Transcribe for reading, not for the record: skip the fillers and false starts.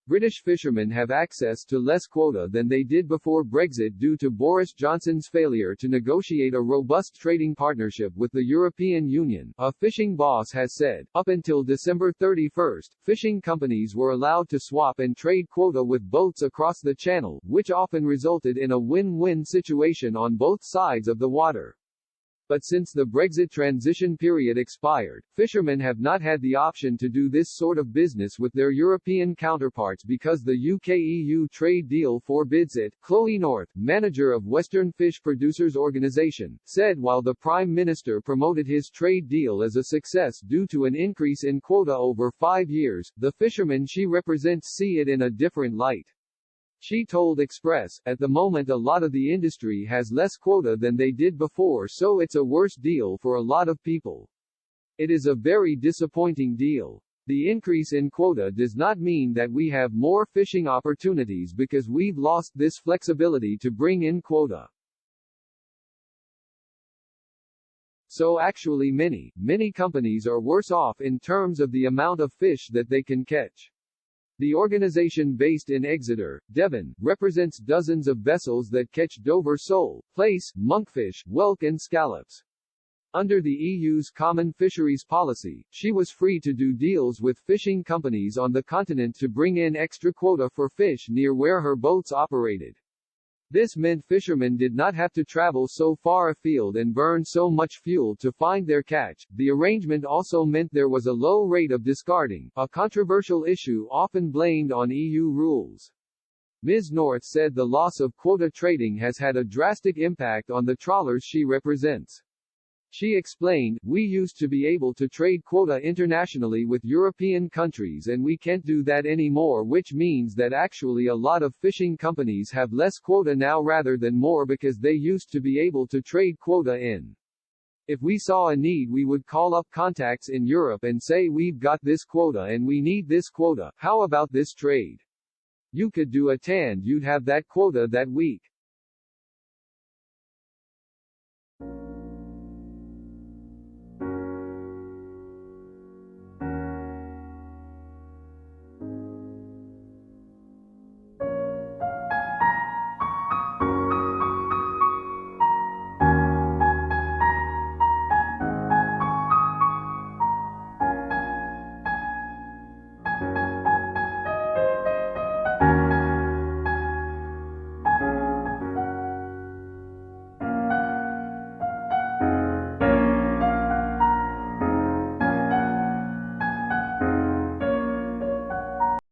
British fishermen have access to less quota than they did before Brexit due to Boris Johnson's failure to negotiate a robust trading partnership with the European Union, a fishing boss has said. Up until December 31, fishing companies were allowed to swap and trade quota with boats across the channel, which often resulted in a win-win situation on both sides of the water. But since the Brexit transition period expired, fishermen have not had the option to do this sort of business with their European counterparts because the UK-EU trade deal forbids it. Chloe North, manager of Western Fish Producers Organisation, said while the Prime Minister promoted his trade deal as a success due to an increase in quota over 5 years, the fishermen she represents see it in a different light. She told Express, at the moment a lot of the industry has less quota than they did before, so it's a worse deal for a lot of people. It is a very disappointing deal. The increase in quota does not mean that we have more fishing opportunities because we've lost this flexibility to bring in quota. So actually many companies are worse off in terms of the amount of fish that they can catch. The organization based in Exeter, Devon, represents dozens of vessels that catch Dover sole, plaice, monkfish, whelk and scallops. Under the EU's Common Fisheries Policy, she was free to do deals with fishing companies on the continent to bring in extra quota for fish near where her boats operated. This meant fishermen did not have to travel so far afield and burn so much fuel to find their catch. The arrangement also meant there was a low rate of discarding, a controversial issue often blamed on EU rules. Ms. North said the loss of quota trading has had a drastic impact on the trawlers she represents. She explained, "We used to be able to trade quota internationally with European countries and we can't do that anymore, which means that actually a lot of fishing companies have less quota now rather than more because they used to be able to trade quota in. If we saw a need we would call up contacts in Europe and say we've got this quota and we need this quota, how about this trade? You could do a TAN, you'd have that quota that week."